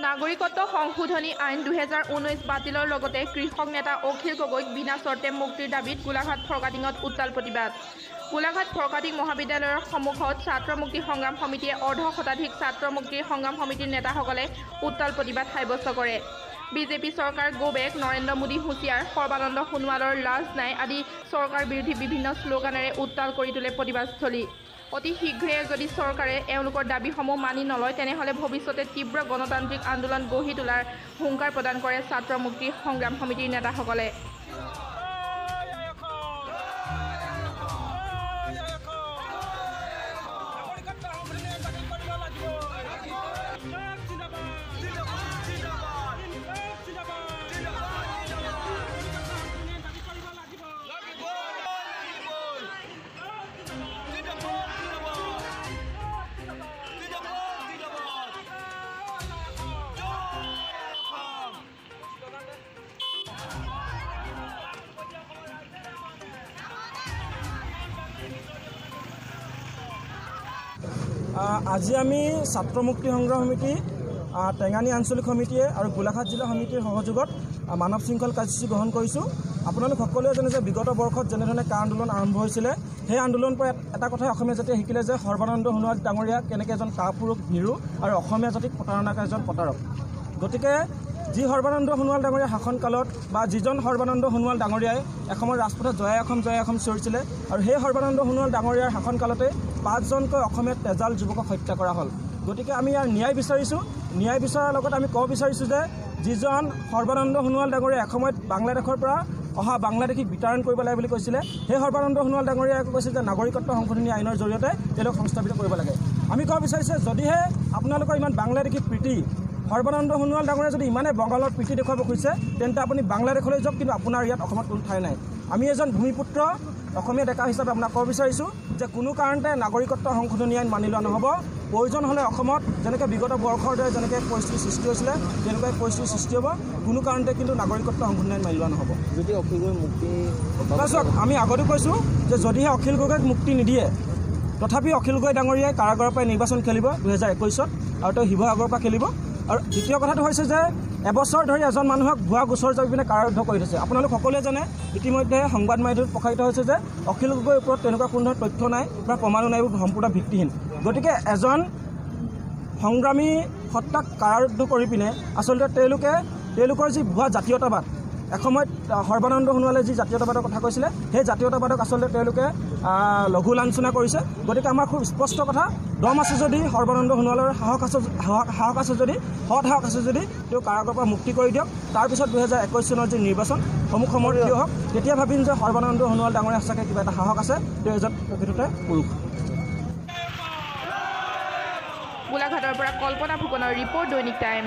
নাগৰিকত্ব সংশোধনী আইন 2019 বাতিলৰ লগতে কৃষক নেতা অখিল গগৈক বিনা চৰ্তে মুক্তিৰ দাবীত গোলাঘাট ফৰকাটিঙত উত্তাল প্ৰতিবাদ। গোলাঘাট ফৰকাটিং মহাবিদ্যালয়ৰ সন্মুখত ছাত্ৰ মুক্তি সংগ্ৰাম সমিতিয়ে অৰ্ধ শতাধিক ছাত্ৰ মুক্তিৰ সংগ্ৰাম সমিতিৰ নেতাসকলে উত্তাল প্ৰতিবাদ সাব্যস্ত কৰে। বিজেপি চৰকাৰ গো বেক, নৰেন্দ্ৰ মোদী হুঁচিয়াৰ, সৰ্বানন্দ সোণোৱালৰ লাজ নাই আদি চৰকাৰ বিৰোধী বিভিন্ন শ্লোগানেৰে উত্তাল কৰি তোলে প্ৰতিবাদস্থলী। অতি শীঘ্ৰে যদি চৰকাৰে এওঁলোকৰ দাবীসমূহ মানি নলয় তেনেহ'লে ভৱিষ্যতে তীব্ৰ গণতান্ত্ৰিক আন্দোলন গঢ়ি তোলাৰ হুংকাৰ প্ৰদান কৰে ছাত্ৰ মুক্তি সংগ্ৰাম সমিতিৰ নেতাসকলে। আজি আমি ছাত্ৰ মুক্তি সংগ্ৰাম সমিতি, টেঙানী আঞ্চলিক সমিতিয়ে আৰু গোলাঘাট জিলা সমিতিৰ সহযোগত মানৱ শৃংখল কাৰ্যসূচী গ্ৰহণ কৰিছোঁ। আপোনালোক সকলোৱে জানে যে বিগত বৰ্ষত যেনেধৰণে কা আন্দোলন আৰম্ভ হৈছিলে, সেই আন্দোলনৰ পৰা এটা কথাই অসমীয়া জাতিয়ে শিকিলে যে সৰ্বানন্দ সোণোৱাল ডাঙৰীয়া কেনেকৈ এজন কাপুৰুষ ভীৰু আৰু অসমীয়া জাতিক প্ৰতাৰণাৰ এজন প্ৰতাৰক। গতিকে যি সৰ্বানন্দ সোণোৱাল ডাঙৰীয়া শাসনকালত বা যিজন সৰ্বানন্দ সোণোৱাল ডাঙৰীয়াই এসময়ত ৰাজপথত জয় অসম চিঞৰিছিলে আৰু সেই সৰ্বানন্দ সোণোৱাল ডাঙৰীয়াৰ শাসনকালতে 5জনকৈ অসমীয়া তেজাল যুৱকক হত্যা কৰা হ'ল। গতিকে আমি ইয়াৰ ন্যায় বিচাৰিছোঁ। ন্যায় বিচৰাৰ লগত আমি ক'ব বিচাৰিছোঁ যে যিজন সৰ্বানন্দ সোণোৱাল ডাঙৰীয়া এসময়ত বাংলাদেশৰ পৰা অহা বাংলাদেশীক বিতৰণ কৰিব লাগে বুলি কৈছিলে, সেই সৰ্বানন্দ সোণোৱাল ডাঙৰীয়াই কৈছে যে নাগৰিকত্ব সংশোধনী আইনৰ জৰিয়তে তেওঁলোক সংস্থাপিত কৰিব লাগে। আমি ক'ব বিচাৰিছোঁ যদিহে আপোনালোকৰ ইমান বাংলাদেশী প্ৰীতি, সৰ্বানন্দ সোণোৱাল ডাঙৰীয়া যদি ইমানে বংগালৰ প্ৰীতি দেখুৱাব খুজিছে তেন্তে আপুনি বাংলাদেশলৈ যাওক, কিন্তু আপোনাৰ ইয়াত অসমত কোনো ঠাই নাই। আমি এজন ভূমিপুত্ৰ অসমীয়া ডেকা হিচাপে আপোনাক ক'ব বিচাৰিছোঁ যে কোনো কাৰণতে নাগৰিকত্ব সংশোধনী আইন মানি লোৱা নহ'ব। প্ৰয়োজন হ'লে অসমত যেনেকৈ বিগত বৰ্ষৰ দৰে যেনেকৈ পৰিস্থিতিৰ সৃষ্টি হৈছিলে তেনেকুৱাই পৰিস্থিতিৰ সৃষ্টি হ'ব। কোনো কাৰণতে কিন্তু নাগৰিকত্ব সংশোধনী আইন মানি লোৱা নহ'ব। যদি অখিল গগৈ মুক্তি চাওক, আমি আগতে কৈছোঁ যে যদিহে অখিল গগৈক মুক্তি নিদিয়ে তথাপি অখিল গগৈ ডাঙৰীয়াই কাৰাগাৰৰ পৰাই নিৰ্বাচন খেলিব 2021ত, আৰু তেওঁ শিৱসাগৰৰ পৰা খেলিব। আৰু দ্বিতীয় কথাটো হৈছে যে এবছৰ ধৰি এজন মানুহক ভুৱা গোচৰ যাই পিনে কাৰাৰুদ্ধ কৰি থৈছে। আপোনালোক সকলোৱে জানে, ইতিমধ্যে সংবাদ মাধ্যমত প্ৰকাশিত হৈছে যে অখিল গগৈৰ ওপৰত তেনেকুৱা কোনো ধৰণৰ তথ্য নাই বা প্ৰমাণো নাই, সম্পূৰ্ণ ভিত্তিহীন। গতিকে এজন সংগ্ৰামী সত্তাক কাৰাৰুদ্ধ কৰি পিনে আচলতে তেওঁলোকৰ যি ভুৱা জাতীয়তাবাদ, এসময়ত সৰ্বানন্দ সোণোৱালে যি জাতীয়তাবাদৰ কথা কৈছিলে, সেই জাতীয়তাবাদক আচলতে তেওঁলোকে লঘু লাঞ্ছনা কৰিছে। গতিকে আমাৰ খুব স্পষ্ট কথা, দম আছে যদি সৰ্বানন্দ সোণোৱালৰ সাহস আছে যদি সৎ সাহস আছে যদি তেওঁ কাৰাগাৰৰ পৰা মুক্তি কৰি দিয়ক। তাৰপিছত 2021 চনৰ যি নিৰ্বাচন সমূহ সময়ত থিয় হওক, তেতিয়া ভাবিম যে সৰ্বানন্দ সোণোৱাল ডাঙৰীয়া সঁচাকৈ কিবা এটা সাহস আছে, তেওঁ এজন প্ৰকৃততে পুৰুষ। গোলাঘাটৰ পৰা কল্পনা ফুকনৰ ৰিপৰ্ট, দৈনিক টাইম।